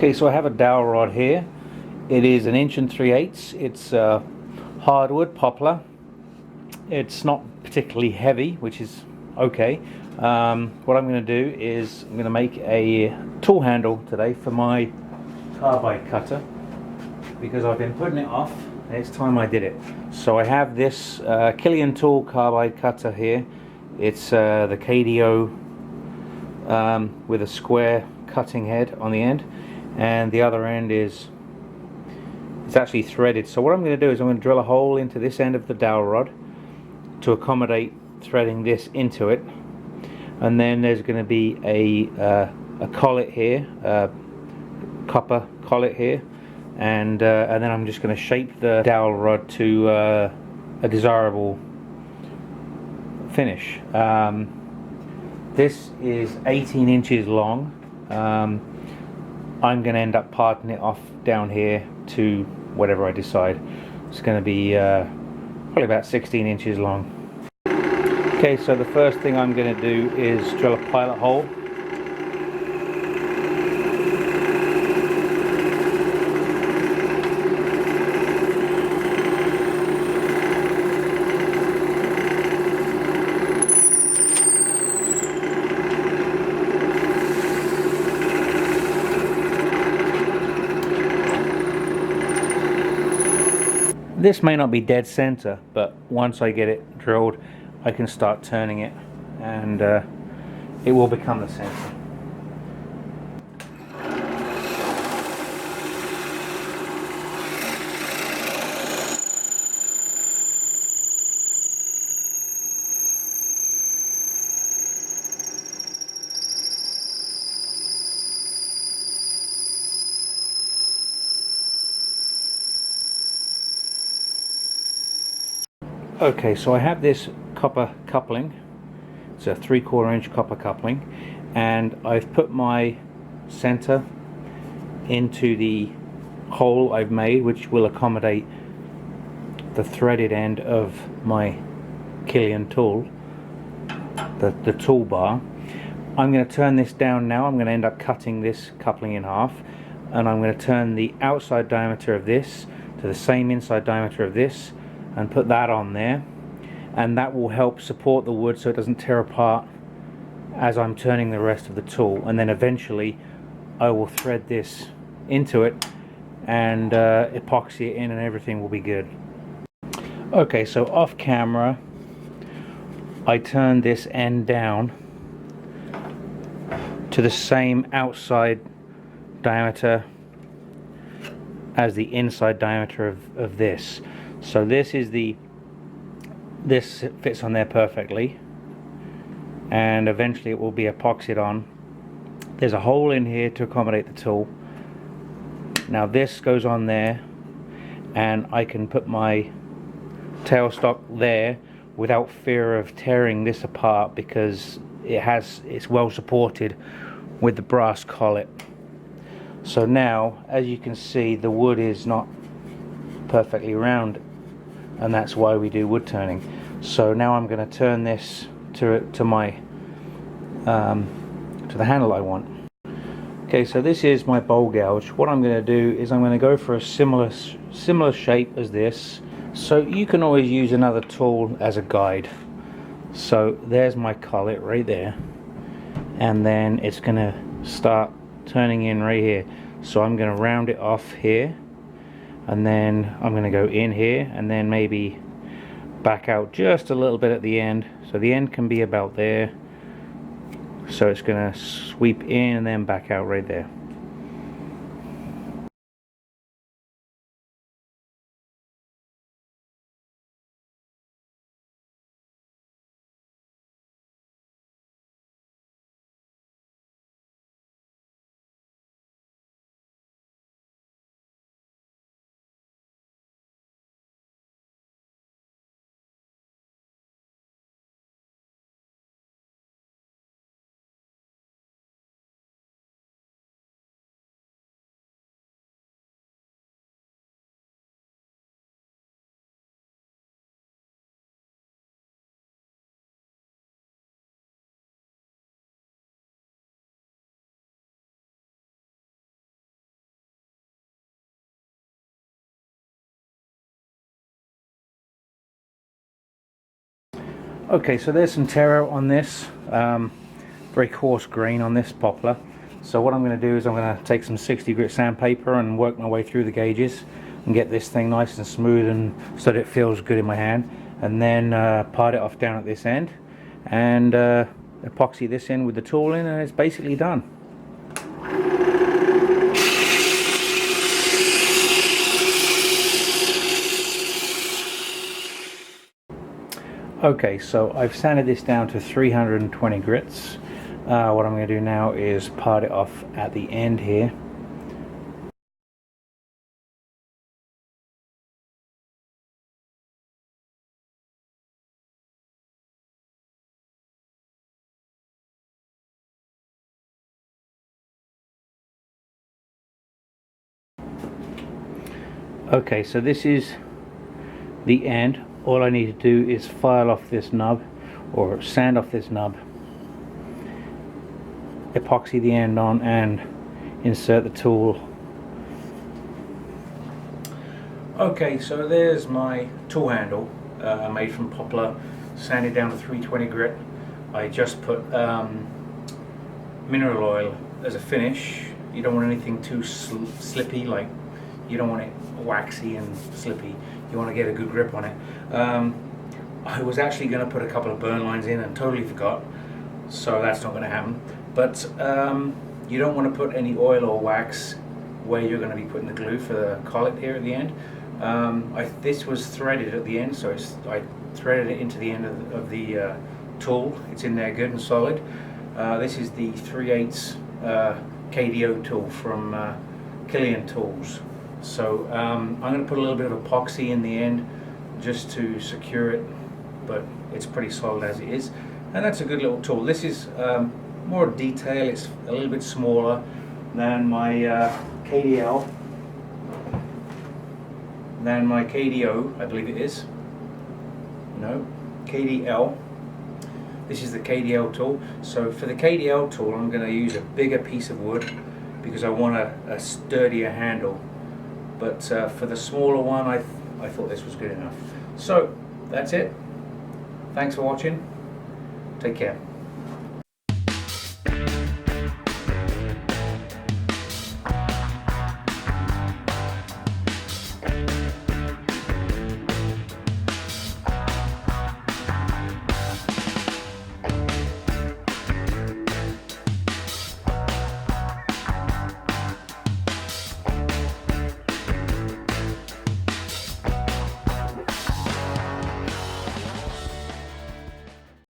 Okay, so I have a dowel rod here. It is 1 3/8 inches. It's hardwood poplar. It's not particularly heavy, which is okay. What I'm going to do is I'm going to make a tool handle today for my carbide cutter, because I've been putting it off and it's time I did it. So I have this Killian tool carbide cutter here. It's the KDO with a square cutting head on the end, and the other end is it's actually threaded. So what I'm going to do is I'm going to drill a hole into this end of the dowel rod to accommodate threading this into it, and then there's going to be a collet here, copper collet here, and then I'm just going to shape the dowel rod to a desirable finish. This is 18 inches long. I'm going to end up parting it off down here to whatever I decide. It's going to be probably about 16 inches long. Okay, so the first thing I'm going to do is drill a pilot hole. This may not be dead center, but once I get it drilled, I can start turning it, and it will become the center. Okay, so I have this copper coupling. It's a 3/4 inch copper coupling, and I've put my center into the hole I've made, which will accommodate the threaded end of my Killian tool, the toolbar. I'm going to turn this down now. I'm going to end up cutting this coupling in half, and I'm going to turn the outside diameter of this to the same inside diameter of this and put that on there, and that will help support the wood so it doesn't tear apart as I'm turning the rest of the tool. And then eventually I will thread this into it and epoxy it in, and everything will be good. Okay, so off camera I turned this end down to the same outside diameter as the inside diameter of this. So this fits on there perfectly, and eventually it will be epoxied on. There's a hole in here to accommodate the tool. Now this goes on there, and I can put my tailstock there without fear of tearing this apart, because it's well supported with the brass collet. So now, as you can see, the wood is not perfectly round, and that's why we do wood turning. So now I'm going to turn this to my to the handle I want. Okay, so this is my bowl gouge. What I'm going to do is I'm going to go for a similar shape as this. So you can always use another tool as a guide. So there's my collet right there, and then it's going to start turning in right here. So I'm going to round it off here, and then I'm going to go in here, and then maybe back out just a little bit at the end. So the end can be about there. So it's going to sweep in and then back out right there. Okay, so there's some tear out on this, very coarse grain on this poplar. So what I'm going to do is I'm going to take some 60 grit sandpaper and work my way through the gauges and get this thing nice and smooth and so that it feels good in my hand, and then part it off down at this end and epoxy this in with the tool in, and it's basically done. Okay, so I've sanded this down to 320 grits. What I'm going to do now is part it off at the end here. Okay, so this is the end. All I need to do is file off this nub, or sand off this nub, epoxy the end on, and insert the tool. Okay, so there's my tool handle, made from poplar, sanded down to 320 grit. I just put mineral oil as a finish. You don't want anything too slippy, like you don't want it waxy and slippy. You want to get a good grip on it. I was actually going to put a couple of burn lines in and totally forgot, so that's not going to happen. But you don't want to put any oil or wax where you're going to be putting the glue for the collet here at the end. This was threaded at the end, so I threaded it into the end of the tool. It's in there good and solid. This is the 3/8 KDO tool from Killian Tools. So I'm going to put a little bit of epoxy in the end just to secure it, but it's pretty solid as it is, and that's a good little tool. This is more detail. It's a little bit smaller than my KDO, I believe it is. No, KDL. This is the KDL tool. So for the KDL tool, I'm going to use a bigger piece of wood because I want a sturdier handle. But for the smaller one, I thought this was good enough. So that's it. Thanks for watching. Take care.